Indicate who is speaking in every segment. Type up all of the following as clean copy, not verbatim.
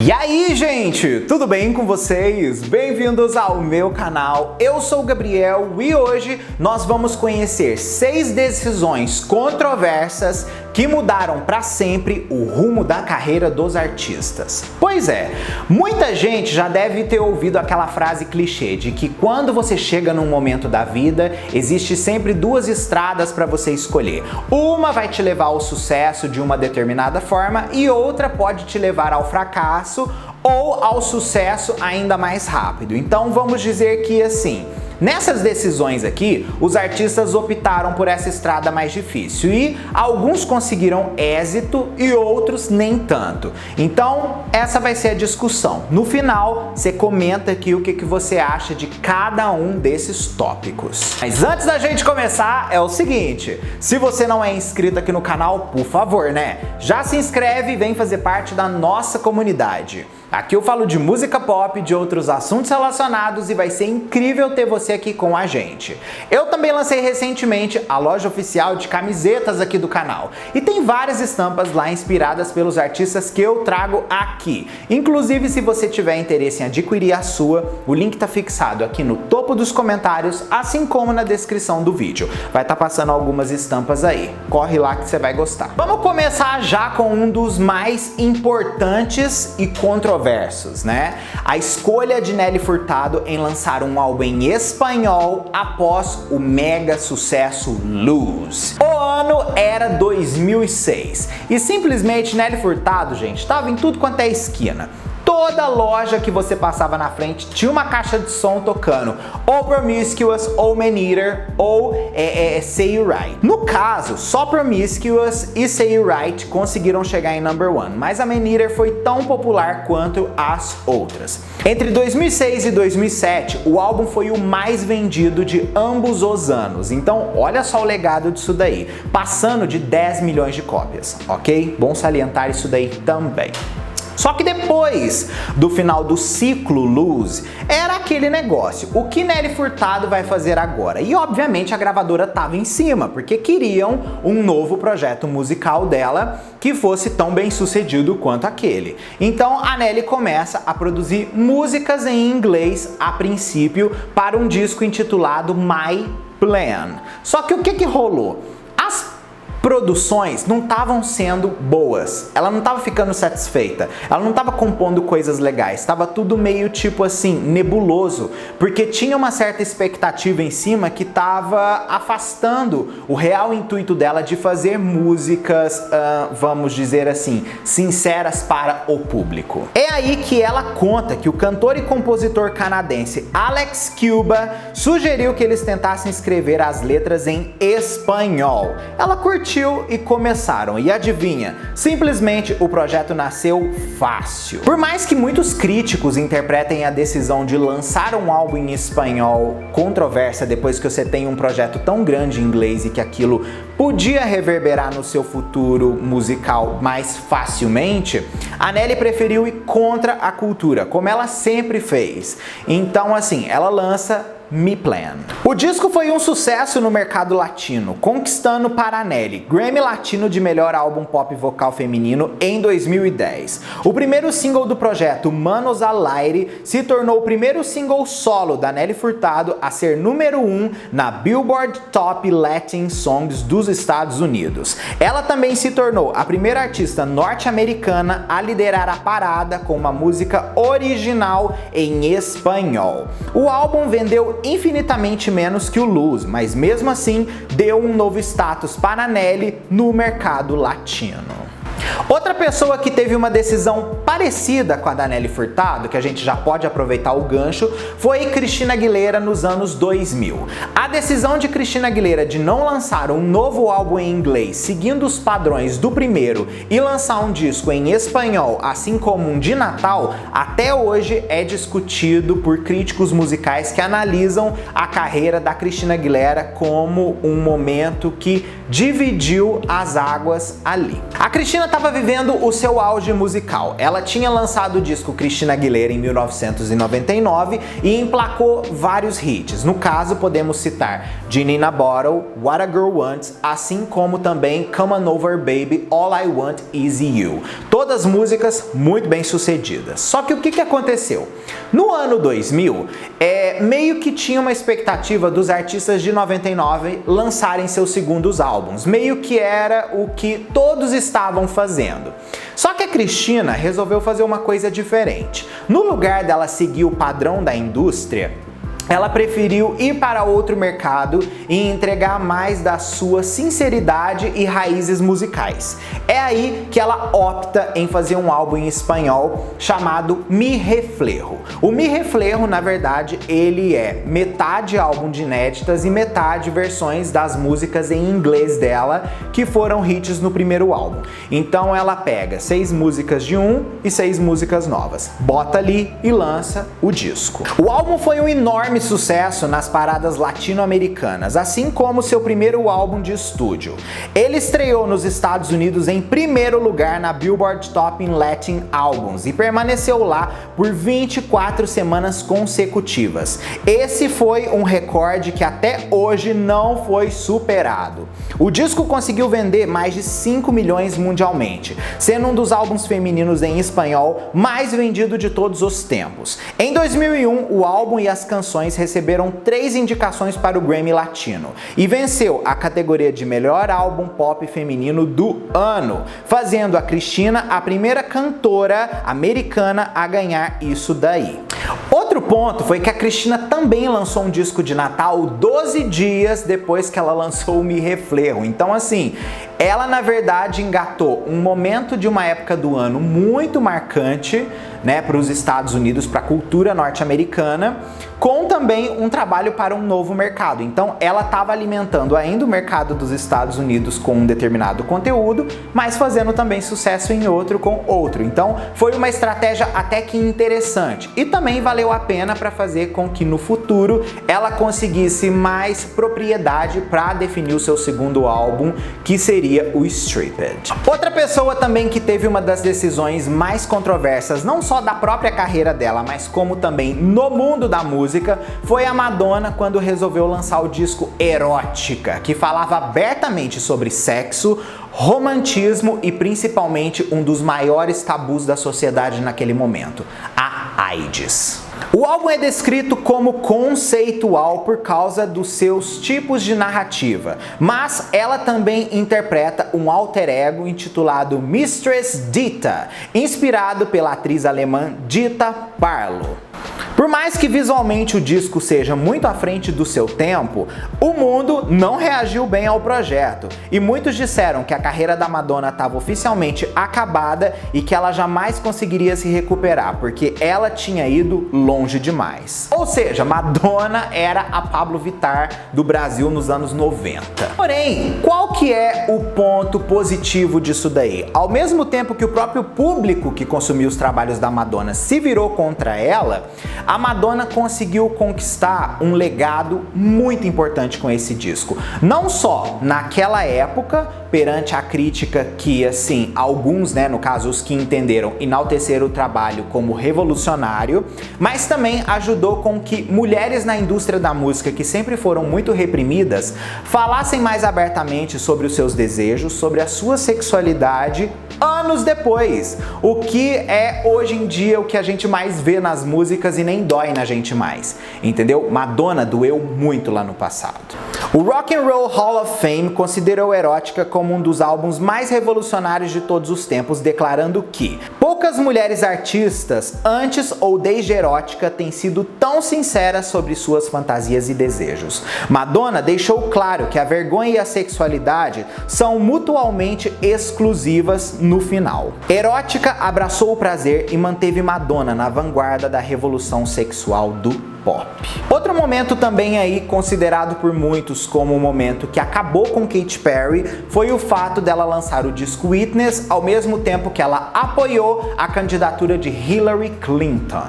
Speaker 1: E aí, gente, tudo bem com vocês? Bem-vindos ao meu canal. Eu sou o Gabriel e hoje nós vamos conhecer 6 decisões controversas que mudaram para sempre o rumo da carreira dos artistas. Pois é, muita gente já deve ter ouvido aquela frase clichê de que quando você chega num momento da vida, existe sempre 2 estradas para você escolher. Uma vai te levar ao sucesso de uma determinada forma e outra pode te levar ao fracasso ou ao sucesso ainda mais rápido. Então vamos dizer que assim, nessas decisões aqui, os artistas optaram por essa estrada mais difícil e alguns conseguiram êxito e outros nem tanto. Então essa vai ser a discussão. No final, você comenta aqui o que você acha de cada um desses tópicos. Mas antes da gente começar, é o seguinte, se você não é inscrito aqui no canal, por favor, né? Já se inscreve e vem fazer parte da nossa comunidade. Aqui eu falo de música pop, de outros assuntos relacionados e vai ser incrível ter você aqui com a gente. Eu também lancei recentemente a loja oficial de camisetas aqui do canal e tem várias estampas lá inspiradas pelos artistas que eu trago aqui. Inclusive, se você tiver interesse em adquirir a sua, o link tá fixado aqui no topo dos comentários, assim como na descrição do vídeo. Vai estar passando algumas estampas aí. Corre lá que você vai gostar. Vamos começar já com um dos mais importantes e controversos, né? A escolha de Nelly Furtado em lançar um álbum em espanhol após o mega sucesso Lose. O ano era 2006 e simplesmente Nelly Furtado, gente, estava em tudo quanto é esquina. Toda loja que você passava na frente tinha uma caixa de som tocando ou Promiscuous, ou Man-Eater, ou Say You Right. No caso, só Promiscuous e Say You Right conseguiram chegar em #1, mas a Man-Eater foi tão popular quanto as outras. Entre 2006 e 2007, o álbum foi o mais vendido de ambos os anos, então olha só o legado disso daí, passando de 10 milhões de cópias, ok? Bom salientar isso daí também. Só que depois do final do ciclo Lose, era aquele negócio, o que Nelly Furtado vai fazer agora? E obviamente a gravadora estava em cima, porque queriam um novo projeto musical dela que fosse tão bem sucedido quanto aquele. Então a Nelly começa a produzir músicas em inglês a princípio para um disco intitulado My Plan. Só que o que rolou? As produções não estavam sendo boas, ela não estava ficando satisfeita, ela não estava compondo coisas legais, estava tudo meio tipo assim, nebuloso, porque tinha uma certa expectativa em cima que estava afastando o real intuito dela de fazer músicas, vamos dizer assim, sinceras para o público. É aí que ela conta que o cantor e compositor canadense Alex Cuba sugeriu que eles tentassem escrever as letras em espanhol. Ela curtiu e começaram, e adivinha, simplesmente o projeto nasceu fácil. Por mais que muitos críticos interpretem a decisão de lançar um álbum em espanhol controversa depois que você tem um projeto tão grande em inglês e que aquilo podia reverberar no seu futuro musical mais facilmente, a Nelly preferiu ir contra a cultura, como ela sempre fez. Então assim, ela lança My Plan. O disco foi um sucesso no mercado latino, conquistando para a Nelly Grammy Latino de melhor álbum pop vocal feminino em 2010. O primeiro single do projeto, Manos al Aire, se tornou o primeiro single solo da Nelly Furtado a ser #1 na Billboard Top Latin Songs dos Estados Unidos. Ela também se tornou a primeira artista norte-americana a liderar a parada com uma música original em espanhol. O álbum vendeu infinitamente menos que o Lose, mas mesmo assim deu um novo status para a Nelly no mercado latino. Outra pessoa que teve uma decisão parecida com a da Nelly Furtado, que a gente já pode aproveitar o gancho, foi Christina Aguilera nos anos 2000. A decisão de Christina Aguilera de não lançar um novo álbum em inglês seguindo os padrões do primeiro e lançar um disco em espanhol, assim como um de Natal, até hoje é discutido por críticos musicais que analisam a carreira da Christina Aguilera como um momento que dividiu as águas ali. A Christina tá estava vivendo o seu auge musical. Ela tinha lançado o disco Christina Aguilera em 1999 e emplacou vários hits. No caso, podemos citar Genie in a Bottle, What a Girl Wants, assim como também Come On Over Baby, All I Want Is You. Todas músicas muito bem sucedidas. Só que o que aconteceu? No ano 2000, meio que tinha uma expectativa dos artistas de 99 lançarem seus segundos álbuns. Meio que era o que todos estavam fazendo. Só que a Christina resolveu fazer uma coisa diferente. No lugar dela seguir o padrão da indústria, ela preferiu ir para outro mercado e entregar mais da sua sinceridade e raízes musicais. É aí que ela opta em fazer um álbum em espanhol chamado Mi Reflejo. O Mi Reflejo, na verdade, ele é metade álbum de inéditas e metade versões das músicas em inglês dela, que foram hits no primeiro álbum. Então ela pega 6 músicas de um e 6 músicas novas, bota ali e lança o disco. O álbum foi um enorme sucesso nas paradas latino-americanas, assim como seu primeiro álbum de estúdio. Ele estreou nos Estados Unidos em primeiro lugar na Billboard Top Latin Albums e permaneceu lá por 24 semanas consecutivas. Esse foi um recorde que até hoje não foi superado. O disco conseguiu vender mais de 5 milhões mundialmente, sendo um dos álbuns femininos em espanhol mais vendido de todos os tempos. Em 2001, o álbum e as canções receberam 3 indicações para o Grammy Latino e venceu a categoria de melhor álbum pop feminino do ano, fazendo a Christina a primeira cantora americana a ganhar isso daí. Outro ponto foi que a Christina também lançou um disco de Natal 12 dias depois que ela lançou o Mi Reflejo. Então assim, ela na verdade engatou um momento de uma época do ano muito marcante, né, para os Estados Unidos, para a cultura norte-americana, com também um trabalho para um novo mercado. Então ela estava alimentando ainda o mercado dos Estados Unidos com um determinado conteúdo, mas fazendo também sucesso em outro com outro. Então foi uma estratégia até que interessante e também valeu a pena para fazer com que no futuro ela conseguisse mais propriedade para definir o seu segundo álbum, que seria o Stripped. Outra pessoa também que teve uma das decisões mais controversas, não só da própria carreira dela, mas como também no mundo da música, foi a Madonna quando resolveu lançar o disco Erótica, que falava abertamente sobre sexo, romantismo e principalmente um dos maiores tabus da sociedade naquele momento, a AIDS. O álbum é descrito como conceitual por causa dos seus tipos de narrativa, mas ela também interpreta um alter ego intitulado Mistress Dita, inspirado pela atriz alemã Dita Parlo. Por mais que visualmente o disco seja muito à frente do seu tempo, o mundo não reagiu bem ao projeto e muitos disseram que a carreira da Madonna estava oficialmente acabada e que ela jamais conseguiria se recuperar, porque ela tinha ido longe demais. Ou seja, Madonna era a Pablo Vittar do Brasil nos anos 90. Porém, qual que é o ponto positivo disso daí? Ao mesmo tempo que o próprio público que consumiu os trabalhos da Madonna se virou contra ela, a Madonna conseguiu conquistar um legado muito importante com esse disco. Não só naquela época, perante a crítica que, assim, alguns, né, no caso os que entenderam, enalteceram o trabalho como revolucionário, mas também ajudou com que mulheres na indústria da música, que sempre foram muito reprimidas, falassem mais abertamente sobre os seus desejos, sobre a sua sexualidade, anos depois. O que é hoje em dia o que a gente mais vê nas músicas e nem dói na gente mais, entendeu? Madonna doeu muito lá no passado. O Rock and Roll Hall of Fame considerou Erótica como um dos álbuns mais revolucionários de todos os tempos, declarando que poucas mulheres artistas, antes ou desde Erótica, têm sido tão sinceras sobre suas fantasias e desejos. Madonna deixou claro que a vergonha e a sexualidade são mutualmente exclusivas no final. Erótica abraçou o prazer e manteve Madonna na vanguarda da revolução sexual do pop. Outro momento também aí considerado por muitos como o momento que acabou com Katy Perry foi o fato dela lançar o disco Witness ao mesmo tempo que ela apoiou a candidatura de Hillary Clinton.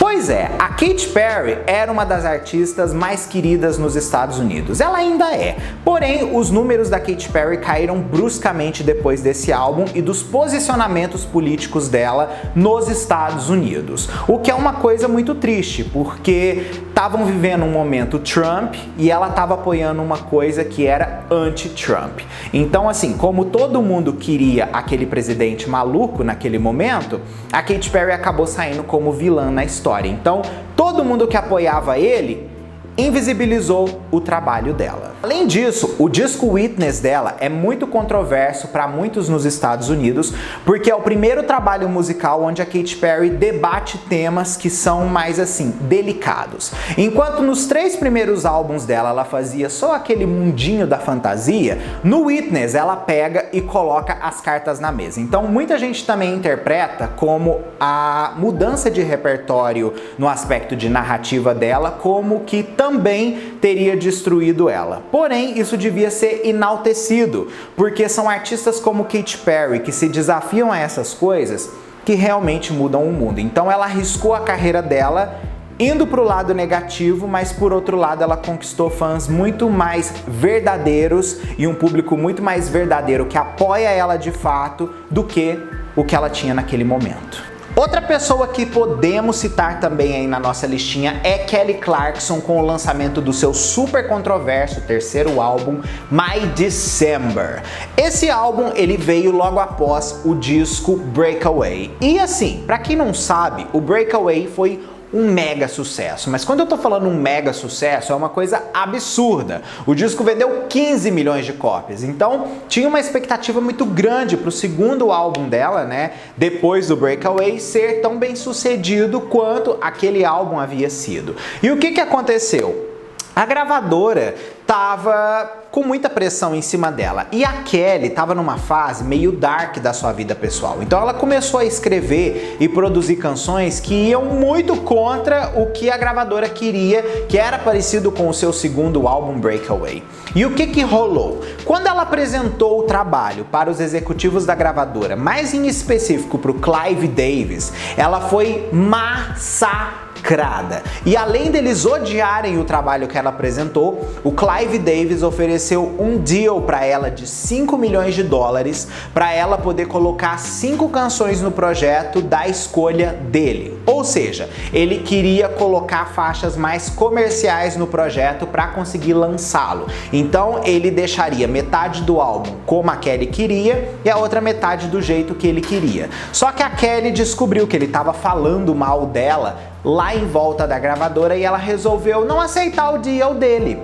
Speaker 1: Pois é, a Katy Perry era uma das artistas mais queridas nos Estados Unidos. Ela ainda é. Porém, os números da Katy Perry caíram bruscamente depois desse álbum e dos posicionamentos políticos dela nos Estados Unidos. O que é uma coisa muito triste, porque estavam vivendo um momento Trump e ela estava apoiando uma coisa que era anti-Trump. Então, assim, como todo mundo queria aquele presidente maluco naquele momento, a Katy Perry acabou saindo como vilã na história. Então, todo mundo que apoiava ele invisibilizou o trabalho dela. Além disso, o disco Witness dela é muito controverso para muitos nos Estados Unidos, porque é o primeiro trabalho musical onde a Katy Perry debate temas que são mais assim, delicados. Enquanto nos 3 primeiros álbuns dela ela fazia só aquele mundinho da fantasia, no Witness ela pega e coloca as cartas na mesa. Então muita gente também interpreta como a mudança de repertório no aspecto de narrativa dela, como que também teria destruído ela. Porém, isso devia ser enaltecido, porque são artistas como Katy Perry que se desafiam a essas coisas que realmente mudam o mundo. Então ela arriscou a carreira dela indo para o lado negativo, mas por outro lado ela conquistou fãs muito mais verdadeiros e um público muito mais verdadeiro que apoia ela de fato do que o que ela tinha naquele momento. Outra pessoa que podemos citar também aí na nossa listinha é Kelly Clarkson, com o lançamento do seu super controverso terceiro álbum, My December. Esse álbum ele veio logo após o disco Breakaway. E assim, pra quem não sabe, o Breakaway foi um mega sucesso, mas quando eu tô falando um mega sucesso é uma coisa absurda. O disco vendeu 15 milhões de cópias, então tinha uma expectativa muito grande pro segundo álbum dela, né, depois do Breakaway, ser tão bem sucedido quanto aquele álbum havia sido. E o que aconteceu? A gravadora tava com muita pressão em cima dela e a Kelly tava numa fase meio dark da sua vida pessoal. Então ela começou a escrever e produzir canções que iam muito contra o que a gravadora queria, que era parecido com o seu segundo álbum Breakaway. E o que rolou? Quando ela apresentou o trabalho para os executivos da gravadora, mais em específico para o Clive Davis, ela foi massacrada. E além deles odiarem o trabalho que ela apresentou, o Clive Davis ofereceu um deal para ela de 5 milhões de dólares para ela poder colocar 5 canções no projeto da escolha dele. Ou seja, ele queria colocar faixas mais comerciais no projeto para conseguir lançá-lo. Então ele deixaria metade do álbum como a Kelly queria e a outra metade do jeito que ele queria. Só que a Kelly descobriu que ele estava falando mal dela lá em volta da gravadora e ela resolveu não aceitar o deal dele.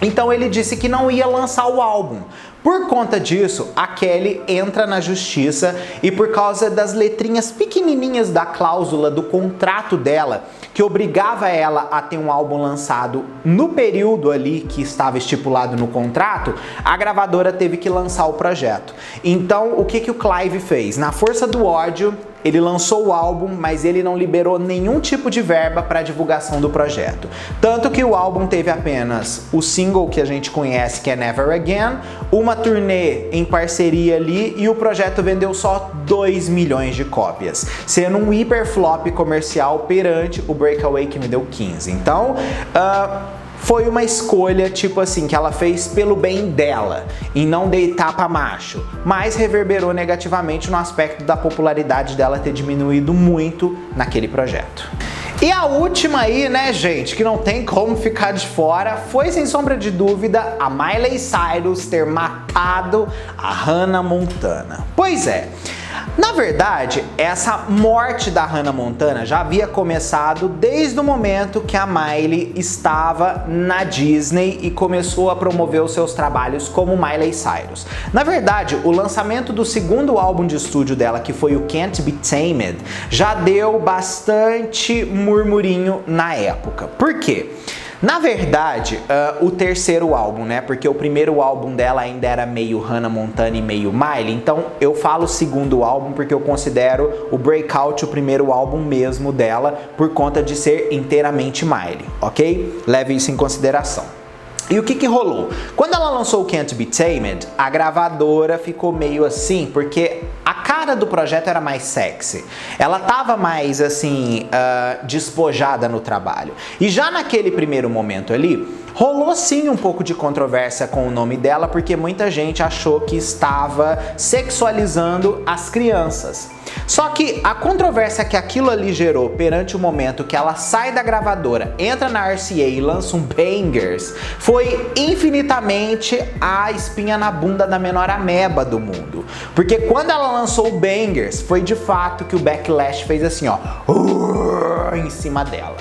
Speaker 1: Então ele disse que não ia lançar o álbum. Por conta disso, a Kelly entra na justiça e por causa das letrinhas pequenininhas da cláusula do contrato dela, que obrigava ela a ter um álbum lançado no período ali que estava estipulado no contrato, a gravadora teve que lançar o projeto. Então, o que o Clive fez? Na força do ódio, ele lançou o álbum, mas ele não liberou nenhum tipo de verba para divulgação do projeto. Tanto que o álbum teve apenas o single que a gente conhece, que é Never Again, uma turnê em parceria ali e o projeto vendeu só 2 milhões de cópias, sendo um hiper flop comercial perante o Breakaway que me deu 15. Então, foi uma escolha, tipo assim, que ela fez pelo bem dela, em não deitar pra macho, mas reverberou negativamente no aspecto da popularidade dela ter diminuído muito naquele projeto. E a última aí, né, gente, que não tem como ficar de fora, foi sem sombra de dúvida a Miley Cyrus ter matado a Hannah Montana. Pois é. Na verdade, essa morte da Hannah Montana já havia começado desde o momento que a Miley estava na Disney e começou a promover os seus trabalhos como Miley Cyrus. Na verdade, o lançamento do segundo álbum de estúdio dela, que foi o Can't Be Tamed, já deu bastante murmurinho na época. Por quê? Na verdade, o terceiro álbum, né? Porque o primeiro álbum dela ainda era meio Hannah Montana e meio Miley, então eu falo o segundo álbum porque eu considero o Breakout o primeiro álbum mesmo dela, por conta de ser inteiramente Miley, ok? Leve isso em consideração. E o que rolou? Quando ela lançou o Can't Be Tamed, a gravadora ficou meio assim, porque a cara do projeto era mais sexy. Ela tava mais, assim, despojada no trabalho. E já naquele primeiro momento ali, rolou sim um pouco de controvérsia com o nome dela, porque muita gente achou que estava sexualizando as crianças. Só que a controvérsia que aquilo ali gerou perante o momento que ela sai da gravadora, entra na RCA e lança um Bangers, foi infinitamente a espinha na bunda da menor ameba do mundo. Porque quando ela lançou o Bangers, foi de fato que o backlash fez assim, ó, em cima dela.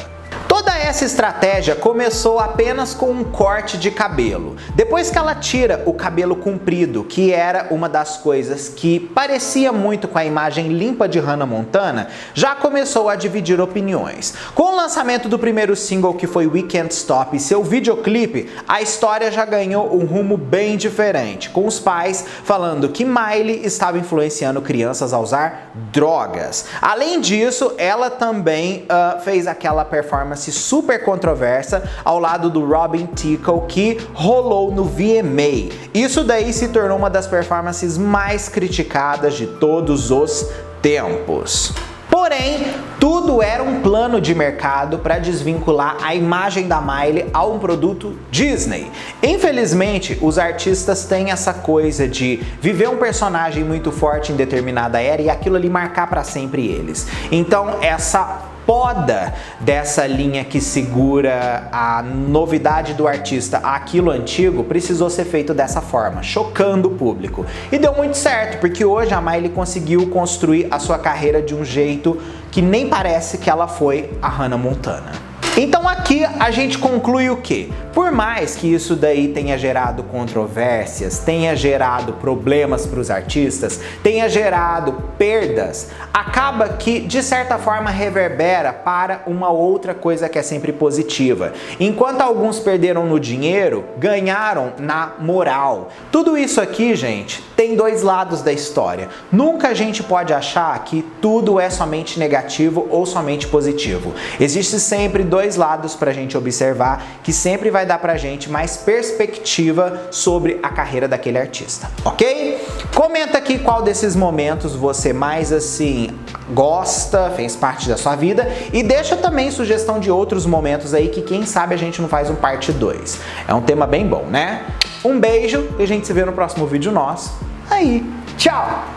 Speaker 1: Toda essa estratégia começou apenas com um corte de cabelo. Depois que ela tira o cabelo comprido, que era uma das coisas que parecia muito com a imagem limpa de Hannah Montana, já começou a dividir opiniões. Com o lançamento do primeiro single, que foi We Can't Stop, e seu videoclipe, a história já ganhou um rumo bem diferente, com os pais falando que Miley estava influenciando crianças a usar drogas. Além disso, ela também fez aquela performance super controversa ao lado do Robin Thicke que rolou no VMA. Isso daí se tornou uma das performances mais criticadas de todos os tempos. Porém, tudo era um plano de mercado para desvincular a imagem da Miley a um produto Disney. Infelizmente, os artistas têm essa coisa de viver um personagem muito forte em determinada era e aquilo ali marcar para sempre eles. Então, essa poda dessa linha que segura a novidade do artista àquilo antigo precisou ser feito dessa forma, chocando o público. E deu muito certo, porque hoje a Miley conseguiu construir a sua carreira de um jeito que nem parece que ela foi a Hannah Montana. Então aqui a gente conclui o quê? Por mais que isso daí tenha gerado controvérsias, tenha gerado problemas para os artistas, tenha gerado perdas, acaba que de certa forma reverbera para uma outra coisa que é sempre positiva. Enquanto alguns perderam no dinheiro, ganharam na moral. Tudo isso aqui, gente, tem dois lados da história. Nunca a gente pode achar que tudo é somente negativo ou somente positivo. Existe sempre dois lados para a gente observar que sempre vai dar pra gente mais perspectiva sobre a carreira daquele artista, ok? Comenta aqui qual desses momentos você mais assim gosta, fez parte da sua vida e deixa também sugestão de outros momentos aí que quem sabe a gente não faz um parte 2. É um tema bem bom, né? Um beijo e a gente se vê no próximo vídeo nosso. Aí, tchau!